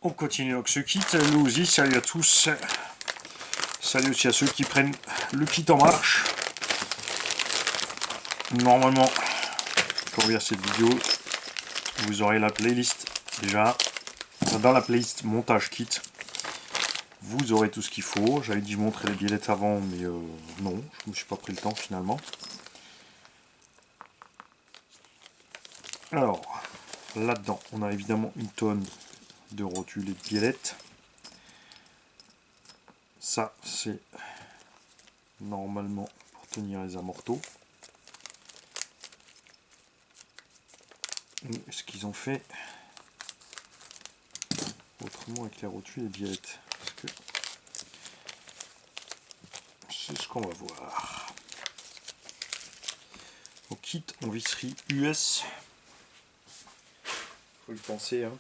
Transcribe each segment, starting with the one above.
On continue donc ce kit. Nous aussi, salut à tous. Salut aussi à ceux qui prennent le kit en marche. Normalement, pour voir cette vidéo, vous aurez la playlist déjà. Dans la playlist montage kit, vous aurez tout ce qu'il faut. J'avais dit je montrais les billettes avant, mais non, je me suis pas pris le temps finalement. Alors, là-dedans, on a évidemment une tonne de rotules et de billettes. Ça, c'est normalement pour tenir les amortos. Et ce qu'ils ont fait autrement avec les rotules et les billettes. Parce que c'est ce qu'on va voir. Au kit en visserie US. Faut y penser, hein.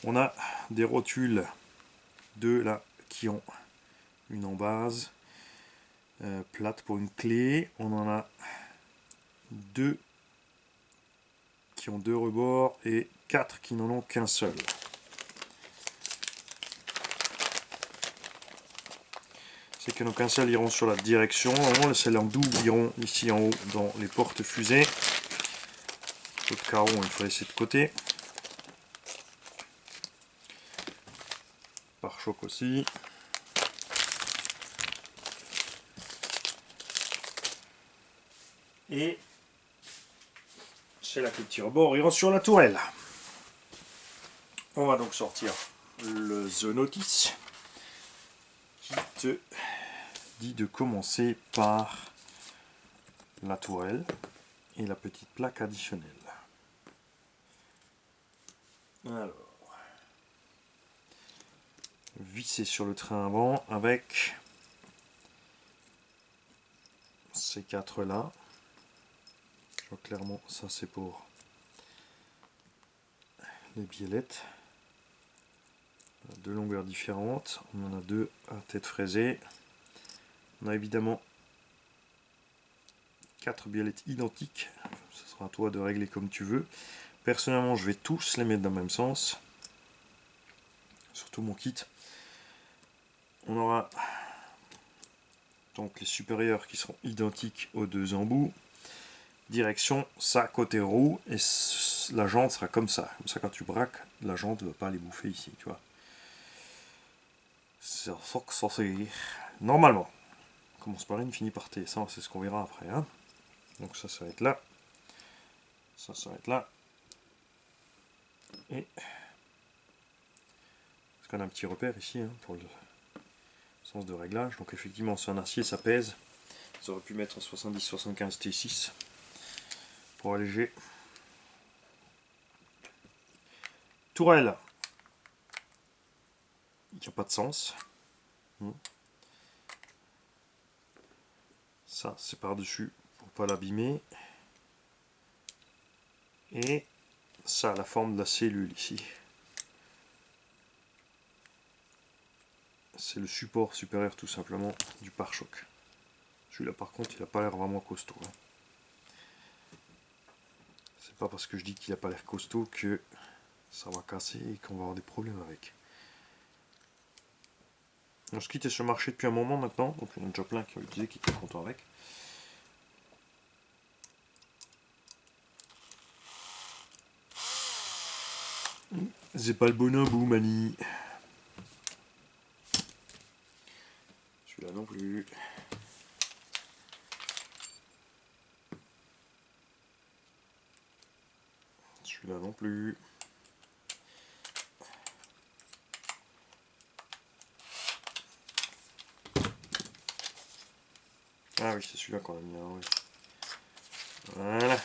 On a des rotules, deux là qui ont une en base plate pour une clé. On en a deux qui ont deux rebords et quatre qui n'en ont qu'un seul. Ceux qui n'en ont qu'un seul iront sur la direction. Celles en double iront ici en haut dans les portes fusées. L'autre carreau, il faut laisser de côté. Pare-choc aussi. Et c'est là que le petit rebord ira sur la tourelle. On va donc sortir le The Notice qui te dit de commencer par la tourelle et la petite plaque additionnelle. Alors, visser sur le train avant avec ces quatre là. Je vois clairement ça c'est pour les billettes. Deux longueurs différentes. On en a deux à tête fraisée. On a évidemment quatre billettes identiques. Ce sera à toi de régler comme tu veux. Personnellement, je vais tous les mettre dans le même sens. Surtout mon kit. On aura donc les supérieurs qui seront identiques aux deux embouts. Direction, ça côté roue, et la jante sera comme ça. Comme ça, quand tu braques, la jante ne va pas les bouffer ici, tu vois. C'est normalement. On commence par N, finit par T. Ça, c'est ce qu'on verra après. Hein. Donc ça va être là. Ça va être là. Et parce qu'on a un petit repère ici hein, pour le sens de réglage. Donc effectivement, c'est un acier, ça pèse. Ça aurait pu mettre en 70-75 T6 pour alléger. Tourelle. Il n'y a pas de sens. Ça, c'est par-dessus pour pas l'abîmer. Et ça a la forme de la cellule ici. C'est le support supérieur tout simplement du pare-choc. Celui-là par contre, il n'a pas l'air vraiment costaud. Hein. C'est pas parce que je dis qu'il n'a pas l'air costaud que ça va casser et qu'on va avoir des problèmes avec. On se quitte sur le marché depuis un moment maintenant, donc il y en a déjà plein qui ont utilisé, qui étaient contents avec. C'est pas le bon bout, mani. Celui-là non plus. Celui-là non plus. Ah oui, c'est celui-là qu'on a mis. Hein, oui. Voilà.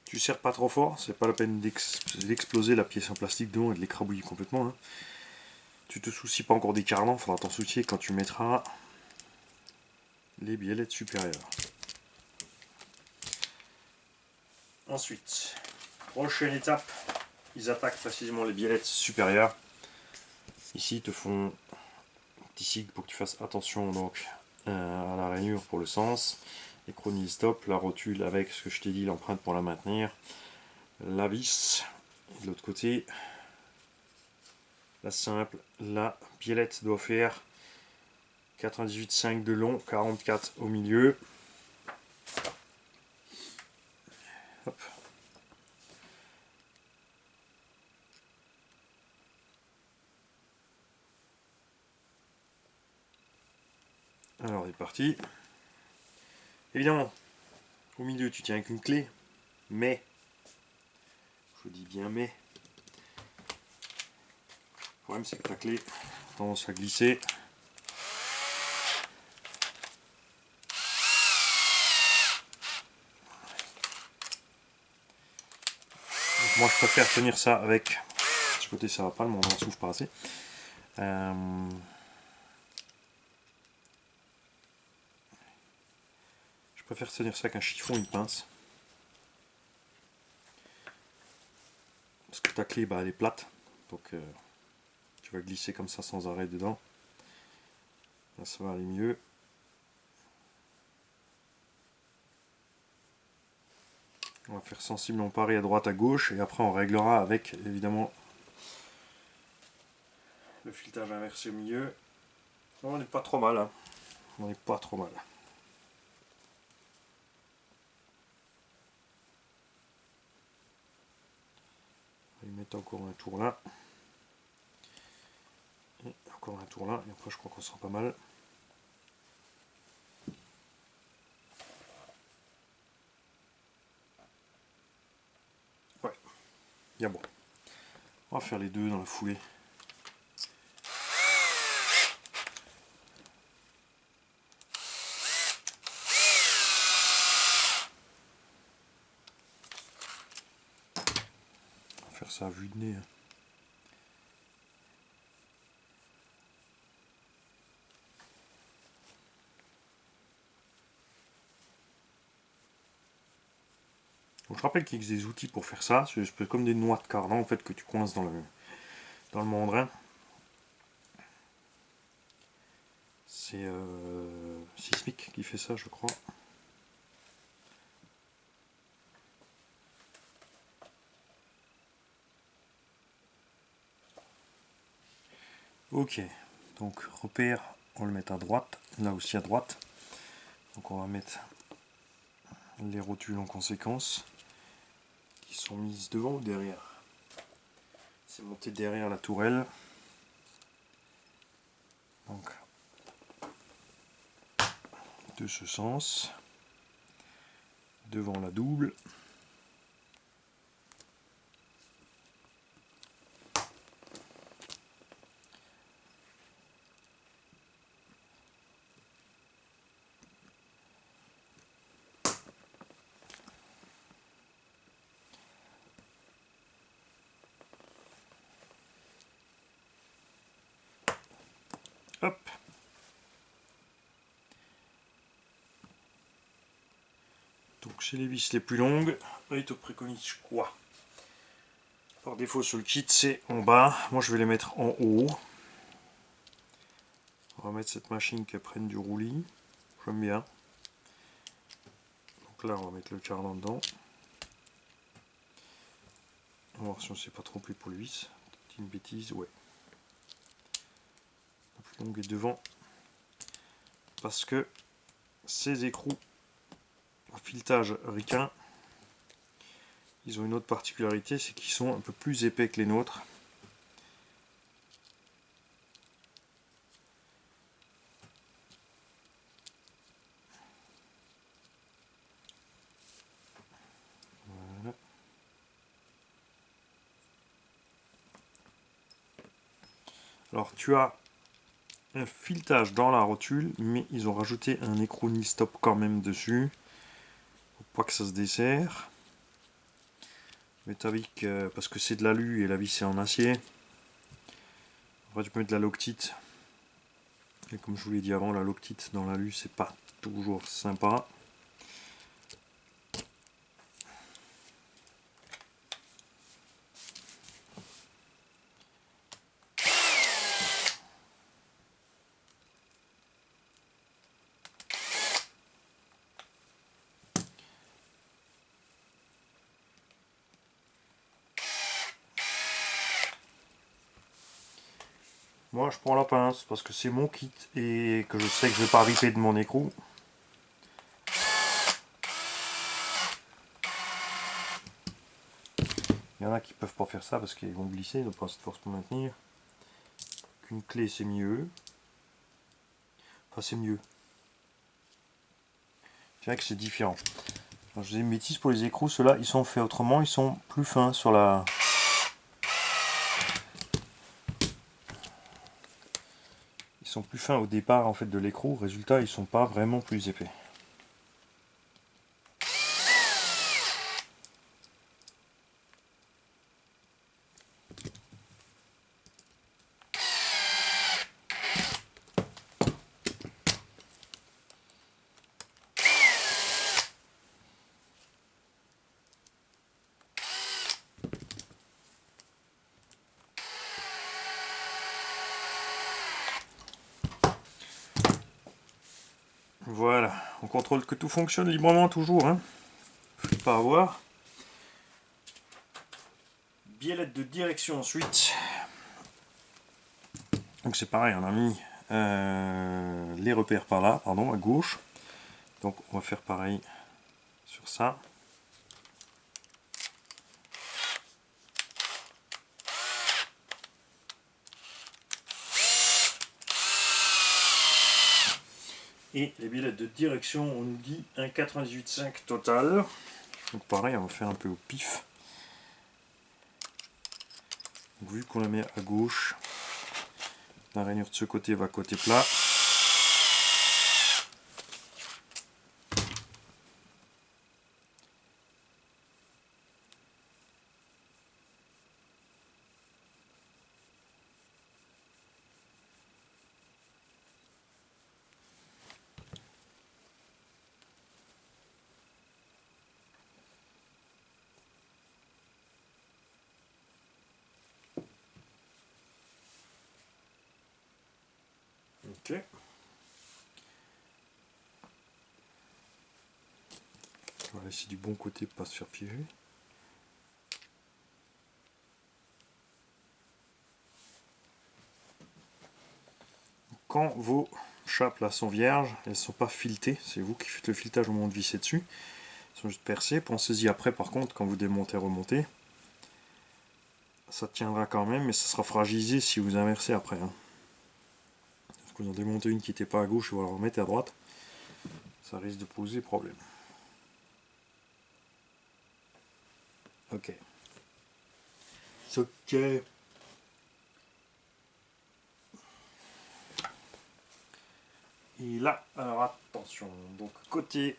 Tu serres pas trop fort, c'est pas la peine d'exploser la pièce en plastique devant et de l'écrabouiller complètement. Hein. tu te soucies pas encore des carnans, il faudra t'en soucier quand tu mettras les biellettes supérieures. Ensuite, prochaine étape, ils attaquent précisément les biellettes supérieures. Ici, ils te font un petit sigle pour que tu fasses attention donc à la rainure pour le sens. Les chronil stop, la rotule avec ce que je t'ai dit, l'empreinte pour la maintenir, la vis, et de l'autre côté, la simple, la biellette doit faire 98,5 de long, 44 au milieu. Hop. Alors, c'est parti. Évidemment, au milieu, tu tiens avec une clé, mais, je dis bien mais, le problème c'est que ta clé a tendance à glisser. Donc moi, je préfère tenir ça avec. De ce côté, ça va pas, le monde en souffle pas assez. Je préfère tenir ça avec un chiffon, une pince. Parce que ta clé, bah, elle est plate. Donc tu vas glisser comme ça sans arrêt dedans. Là, ça va aller mieux. On va faire sensiblement pareil à droite, à gauche. Et après, on réglera avec, évidemment, le filetage inversé au milieu. On n'est pas trop mal. Hein. On n'est pas trop mal. On va y mettre encore un tour là. Et encore un tour là. Et après, je crois qu'on sera pas mal. Ouais. Bien bon. On va faire les deux dans la foulée. On va faire ça à vue de nez. Hein. Donc, je rappelle qu'il existe des outils pour faire ça. C'est comme des noix de cardan en fait que tu coinces dans le mandrin. C'est Sismic qui fait ça, je crois. Ok, donc repère, on le met à droite, là aussi à droite. Donc on va mettre les rotules en conséquence, qui sont mises devant ou derrière. C'est monté derrière la tourelle. Donc de ce sens, devant la double. Hop. Donc chez les vis les plus longues, il te préconise quoi? Par défaut sur le kit c'est en bas, moi je vais les mettre en haut. On va mettre cette machine qui prenne du roulis, j'aime bien. Donc là on va mettre le cardan dedans. On va voir si on ne s'est pas trompé pour le vis. C'est une bêtise, ouais. La plus longue est devant. Parce que ces écrous en filetage ricain, ils ont une autre particularité, c'est qu'ils sont un peu plus épais que les nôtres. Voilà. Alors tu as un filetage dans la rotule, mais ils ont rajouté un écrou nil stop quand même dessus, pour pas que ça se desserre. Métallique parce que c'est de l'alu et la vis est en acier. Après tu peux mettre de la loctite. Et comme je vous l'ai dit avant, la loctite dans l'alu c'est pas toujours sympa. Moi je prends la pince parce que c'est mon kit et que je sais que je vais pas riper de mon écrou. Il y en a qui peuvent pas faire ça parce qu'ils vont glisser, ils n'ont pas assez de force pour maintenir. Qu'une clé c'est mieux. Enfin c'est mieux. Je dirais que c'est différent. Alors, je dis une bêtise pour les écrous, ceux-là ils sont faits autrement, ils sont plus fins sur la... Ils sont plus fins au départ en fait de l'écrou, résultat ils sont pas vraiment plus épais. Voilà, on contrôle que tout fonctionne librement toujours, hein. Faut pas avoir. Biellette de direction ensuite. Donc c'est pareil, on a mis les repères par là, pardon, à gauche. Donc on va faire pareil sur ça. Et les biellettes de direction, on nous dit un 98,5 total. Donc pareil, on va faire un peu au pif. Donc, vu qu'on la met à gauche, la rainure de ce côté va côté plat. Ok. On va laisser du bon côté pour pas se faire piéger. Quand vos chapes là sont vierges, elles ne sont pas filetées, c'est vous qui faites le filetage au moment de visser dessus. Elles sont juste percées. Pensez-y après par contre quand vous démontez, remontez. Ça tiendra quand même, mais ça sera fragilisé si vous inversez après. Hein. Parce que vous en démontez une qui n'était pas à gauche et vous la remettez à droite, ça risque de poser problème. Ok. C'est ok. Et là, alors attention, donc côté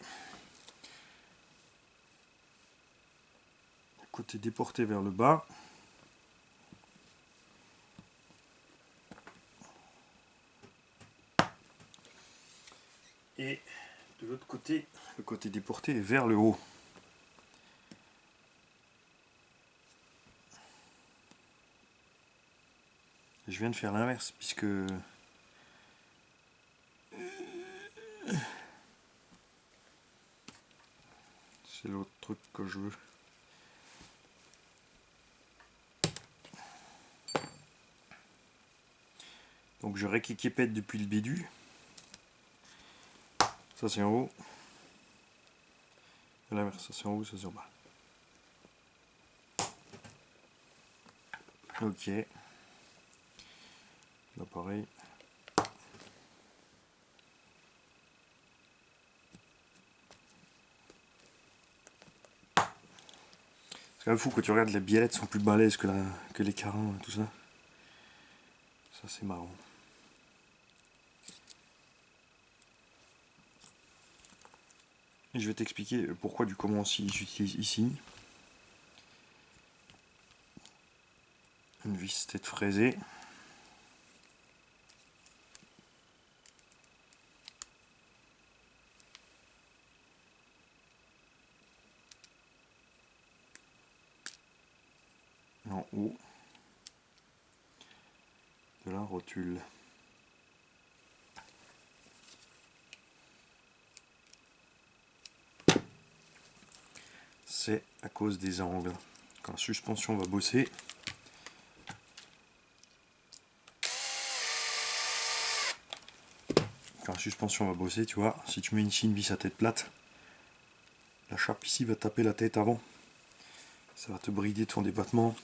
déporté vers le bas. Et de l'autre côté, le côté déporté est vers le haut. Et je viens de faire l'inverse puisque c'est l'autre truc que je veux. Donc je réquiquépète depuis le début. Ça c'est en haut. Et l'inverse, ça c'est en haut, ça c'est en bas. Ok. Là pareil. C'est quand même fou quand tu regardes, les biellettes sont plus balèzes que les carins, tout ça. Ça c'est marrant. Et je vais t'expliquer pourquoi du comment aussi j'utilise ici. Une vis tête fraisée. haut de la rotule. C'est à cause des angles. Quand la suspension va bosser, tu vois, si tu mets ici une vis à tête plate, la chape ici va taper la tête avant. Ça va te brider ton débattement.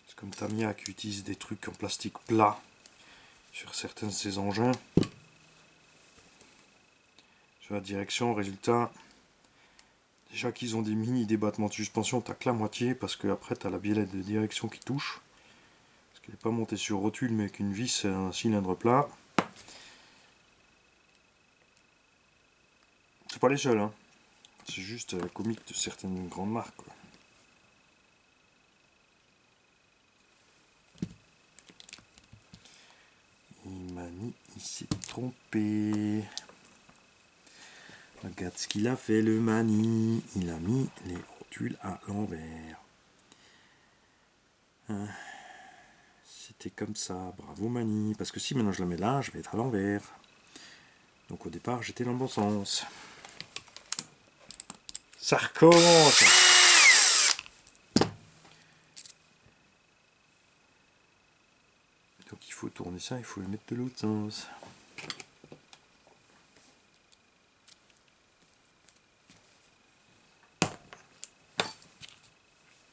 C'est comme Tamiya qui utilise des trucs en plastique plat sur certains de ses engins. Sur la direction, résultat, déjà qu'ils ont des mini débattements de suspension, t'as que la moitié parce que après t'as la biellette de direction qui touche. Parce qu'elle n'est pas montée sur rotule mais avec une vis et un cylindre plat. C'est pas les seuls, hein. C'est juste comique de certaines grandes marques, quoi. Il s'est trompé. Regarde ce qu'il a fait, le Mani. Il a mis les rotules à l'envers. C'était comme ça. Bravo Mani. Parce que si maintenant je la mets là, je vais être à l'envers. Donc au départ, j'étais dans le bon sens. Ça recommence. Donc il faut tourner ça, il faut le mettre de l'autre sens.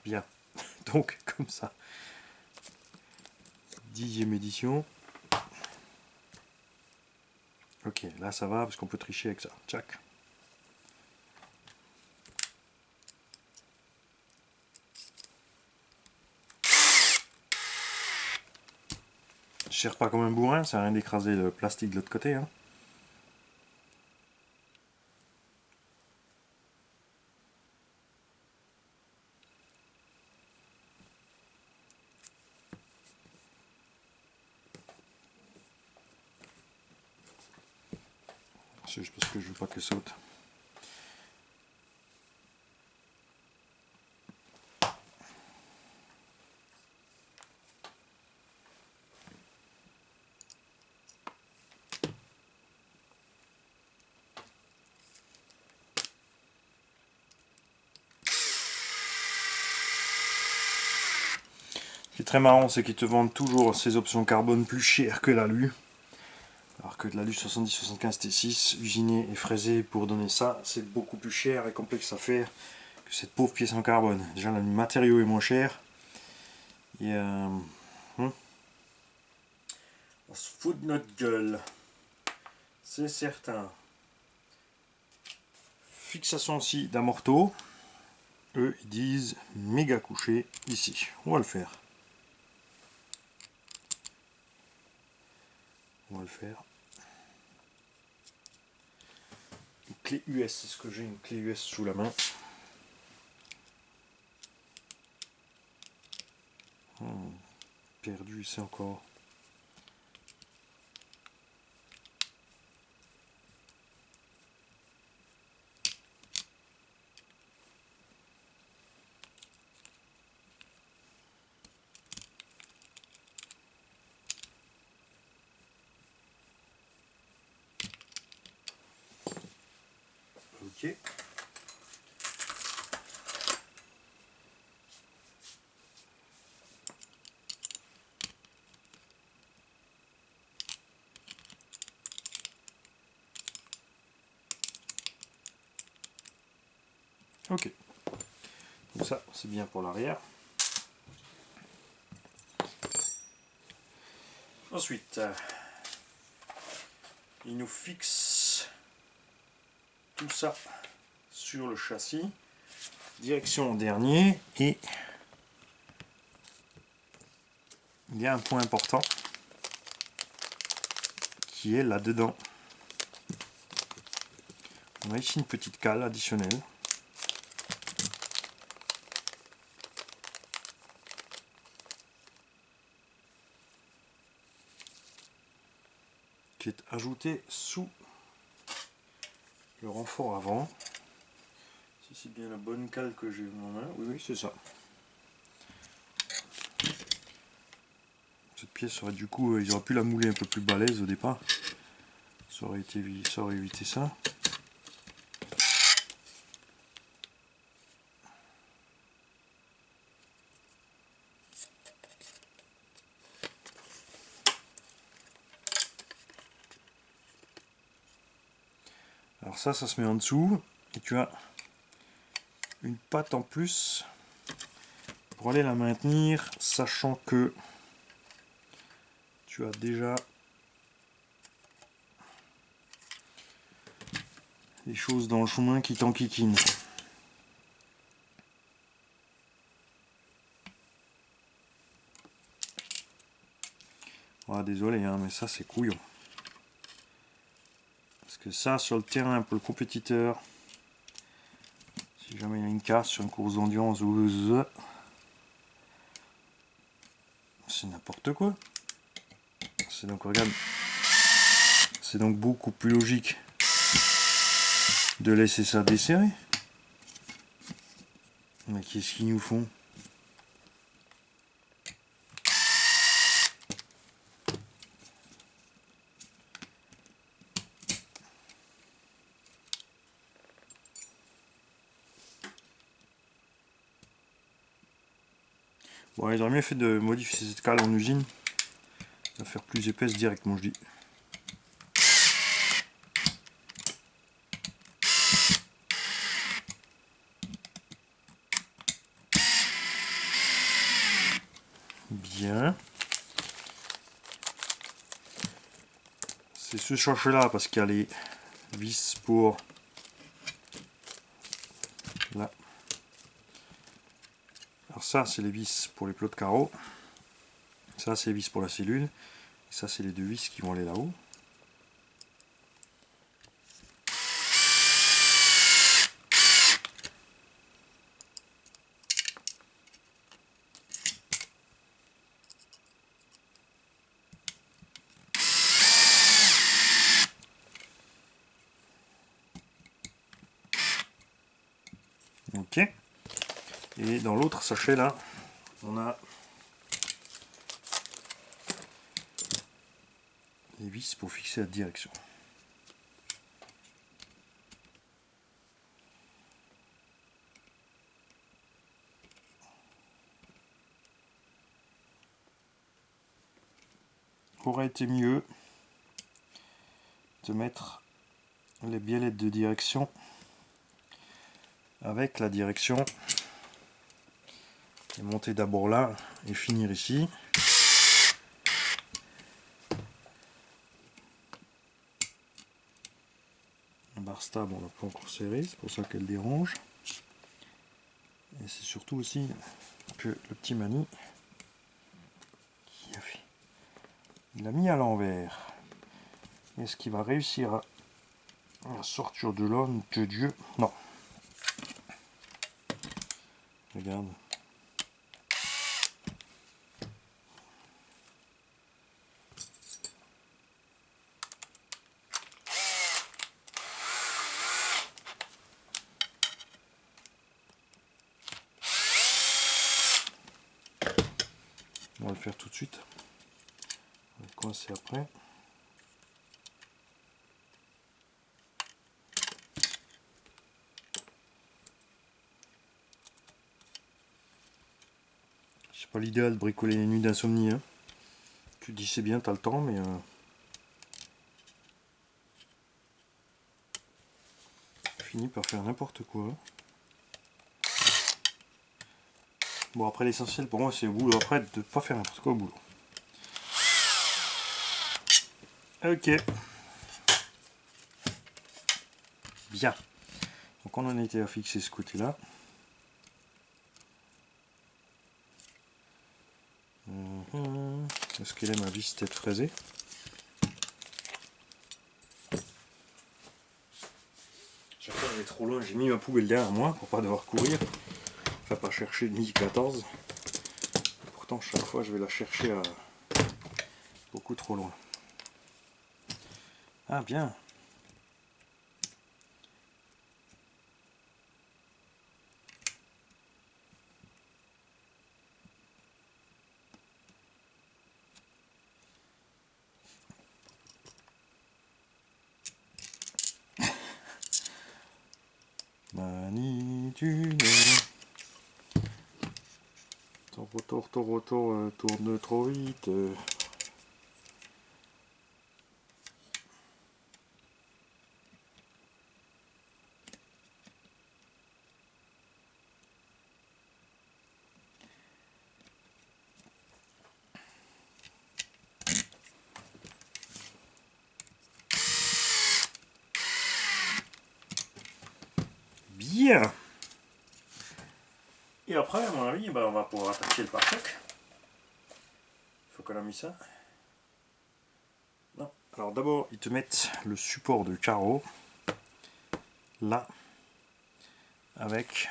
Bien. Donc comme ça. 10e édition. Ok, là ça va parce qu'on peut tricher avec ça. Tchac. Je cherche pas comme un bourrin, ça sert à rien d'écraser le plastique de l'autre côté, hein. C'est juste parce que je veux pas qu'elle saute. Ce qui est très marrant, c'est qu'ils te vendent toujours ces options carbone plus chères que l'alu. Alors que de l'alu 70-75 T6, usiné et fraisé pour donner ça, c'est beaucoup plus cher et complexe à faire que cette pauvre pièce en carbone. Déjà, le matériau est moins cher. Et on se fout de notre gueule. C'est certain. Fixation aussi d'amorto. Eux, ils disent méga couché ici. On va le faire. Une clé US, c'est ce que j'ai, une clé US sous la main. Perdu ici encore. Ok. Ok. Donc ça, c'est bien pour l'arrière. Ensuite, il nous fixe tout ça sur le châssis. Direction dernier. Et il y a un point important qui est là-dedans. On a ici une petite cale additionnelle. Qui est ajoutée sous le renfort avant. Si c'est bien la bonne cale que j'ai en main, oui, oui, c'est ça. Cette pièce aurait du coup, ils auraient pu la mouler un peu plus balèze au départ. Ça aurait évité ça. Alors ça se met en dessous et tu as une patte en plus pour aller la maintenir, sachant que tu as déjà des choses dans le chemin qui t'enquiquinent. Ah, désolé, hein, mais ça c'est couillon. Parce que ça, sur le terrain pour le compétiteur, si jamais il y a une casse sur une course d'endurance, c'est n'importe quoi. C'est donc, regarde, c'est donc beaucoup plus logique de laisser ça desserrer. Mais qu'est-ce qu'ils nous font? Bon, ils auraient mieux fait de modifier cette cale en usine, la faire plus épaisse directement, je dis. Bien. C'est ce cherche là parce qu'il y a les vis pour là. Alors ça c'est les vis pour les plots de carreaux. Ça c'est les vis pour la cellule. Et ça c'est les deux vis qui vont aller là-haut. Ok. Et dans l'autre sachet là, on a les vis pour fixer la direction. Aurait été mieux de mettre les biellettes de direction avec la direction et monter d'abord là et finir ici. La barre stable on l'a pas encore serrée, c'est pour ça qu'elle dérange. Et c'est surtout aussi que le petit Mani qui a fait, il l'a mis à l'envers. Est-ce qu'il va réussir à sortir de là? Que Dieu, non. Regarde. On va le faire tout de suite. On va le coincer après. C'est pas l'idéal de bricoler les nuits d'insomnie. Hein. Tu te dis c'est bien, t'as le temps, mais tu finis par faire n'importe quoi. Bon après l'essentiel pour moi c'est au boulot après de pas faire n'importe quoi au boulot. Ok. Bien. Donc on en était à fixer ce côté là. Est-ce qu'elle est ma vis tête fraisée? Chaque fois elle est trop loin, j'ai mis ma poubelle derrière moi pour pas devoir courir. Enfin pas chercher de midi 14. Pourtant chaque fois je vais la chercher à beaucoup trop loin. Ah bien. d'une. Ton rotor tourne trop vite. Bien. Et après, à mon avis, on va pouvoir attaquer le pare-choc. Il faut qu'on a mis ça. Non. Alors d'abord, ils te mettent le support de carreau. Là. Avec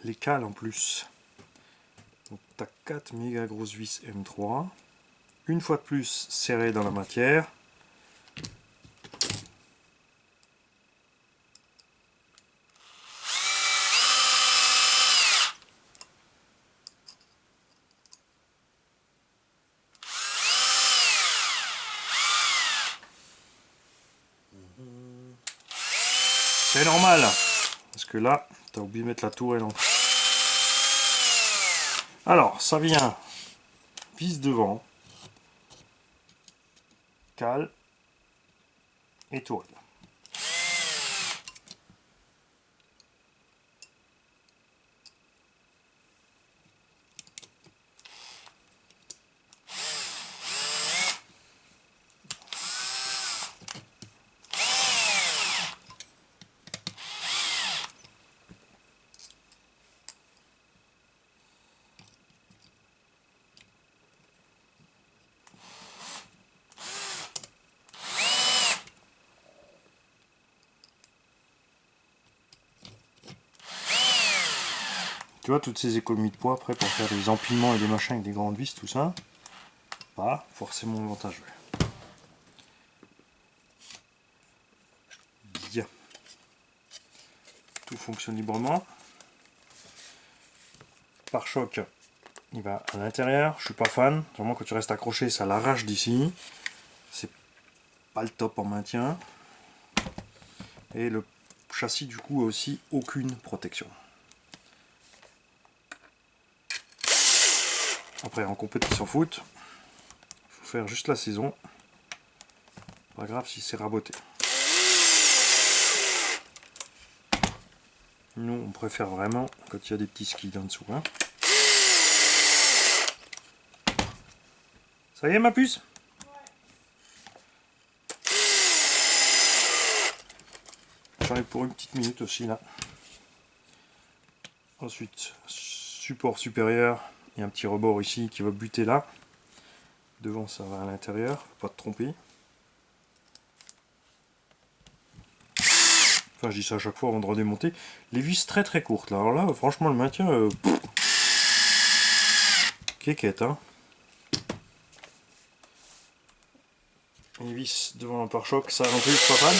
les cales en plus. Donc tu as 4 méga grosses vis M3. Une fois de plus serrées dans la matière. C'est normal, parce que là, tu as oublié de mettre la tourelle en. Alors, ça vient vis devant, cale et tourelle. Tu vois, toutes ces économies de poids après pour faire des empilements et des machins avec des grandes vis, tout ça, pas forcément avantageux. Bien. Tout fonctionne librement. Pare-choc, il va à l'intérieur. Je suis pas fan. Vraiment, quand tu restes accroché, ça l'arrache d'ici. C'est pas le top en maintien. Et le châssis, du coup, a aussi aucune protection. Après, en compétition foot, il faut faire juste la saison. Pas grave si c'est raboté. Nous, on préfère vraiment quand il y a des petits skis en dessous. Hein. Ça y est, ma puce? J'en ai pour une petite minute aussi, là. Ensuite, support supérieur. Il y a un petit rebord ici qui va buter là. Devant, ça va à l'intérieur. Faut pas te tromper. Enfin, je dis ça à chaque fois avant de redémonter. Les vis très très courtes là. Alors là, franchement, le maintien. Kékette, hein. Les vis devant un pare-choc, ça non plus, c'est pas fan.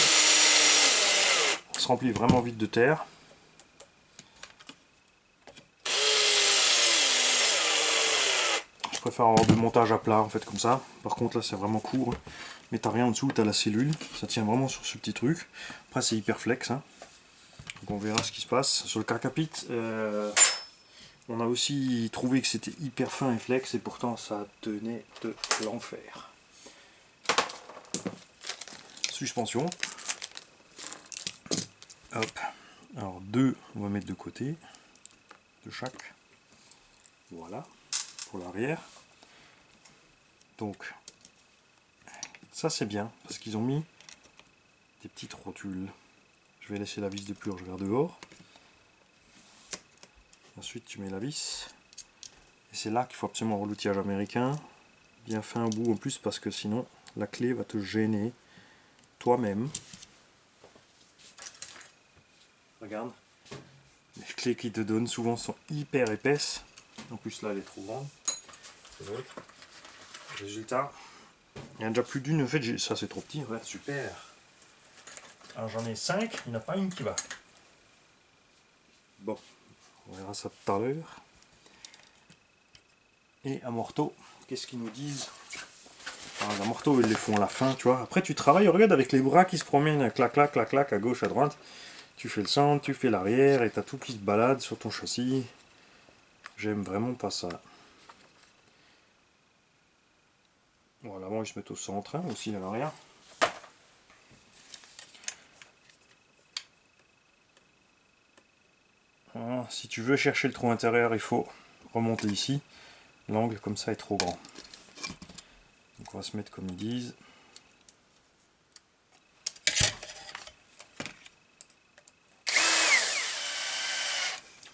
Ça se remplit vraiment vite de terre. Je préfère avoir du montage à plat en fait, comme ça. Par contre, là, c'est vraiment court. Mais t'as rien en dessous, t'as la cellule. Ça tient vraiment sur ce petit truc. Après, c'est hyper flex. Hein. Donc, on verra ce qui se passe. Sur le Carcapit, on a aussi trouvé que c'était hyper fin et flex. Et pourtant, ça tenait de l'enfer. Suspension. Hop. Alors, deux, on va mettre de côté. De chaque. Voilà. Pour l'arrière. Donc, ça c'est bien. Parce qu'ils ont mis des petites rotules. Je vais laisser la vis de purge vers dehors. Ensuite, tu mets la vis. Et c'est là qu'il faut absolument avoir l'outillage américain. Bien fin au bout en plus, parce que sinon, la clé va te gêner toi-même. Regarde. Les clés qu'ils te donnent souvent sont hyper épaisses. En plus, là, elle est trop grande. C'est l'autre. Résultat, il y en a déjà plus d'une. En fait, ça c'est trop petit. Ouais, super. Alors j'en ai 5, il n'y en a pas une qui va. Bon, on verra ça tout à l'heure. Et à Morteau, qu'est-ce qu'ils nous disent? Alors, les morteaux, ils les font à la fin, tu vois. Après, tu travailles, regarde, avec les bras qui se promènent, clac, clac, clac, clac, à gauche, à droite. Tu fais le centre, tu fais l'arrière, et t'as tout qui se balade sur ton châssis. J'aime vraiment pas ça. Bon, l'avant, ils se mettent au centre, hein, aussi à l'arrière. Voilà. Si tu veux chercher le trou intérieur, il faut remonter ici. L'angle, comme ça, est trop grand. Donc, on va se mettre comme ils disent.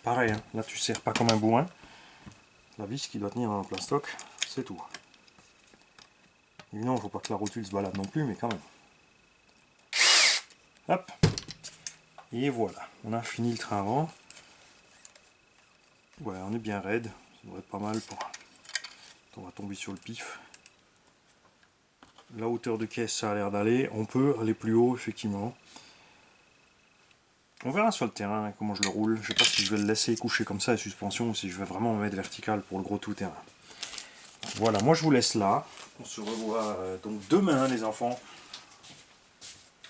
Pareil, hein, là tu serres pas comme un bourrin. La vis qui doit tenir dans le plastoc, c'est tout. Évidemment, il ne faut pas que la rotule se balade non plus, mais quand même. Hop. Et voilà, on a fini le train avant. Ouais, on est bien raide, ça devrait être pas mal pour... On va tomber sur le pif. La hauteur de caisse, ça a l'air d'aller. On peut aller plus haut, effectivement. On verra sur le terrain comment je le roule. Je sais pas si je vais le laisser coucher comme ça, la suspension, ou si je vais vraiment me mettre vertical pour le gros tout-terrain. Voilà, moi je vous laisse là. On se revoit donc demain, les enfants.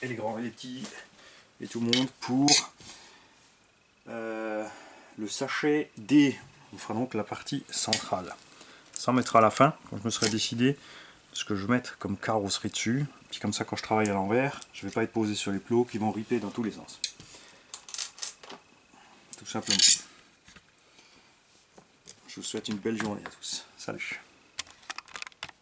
Et les grands et les petits. Et tout le monde pour le sachet D. On fera donc la partie centrale. Ça on mettra à la fin, quand je me serai décidé de ce que je vais mettre comme carrosserie dessus. Puis comme ça, quand je travaille à l'envers, je ne vais pas être posé sur les plots qui vont riper dans tous les sens. Tout simplement. Je vous souhaite une belle journée à tous. Salut.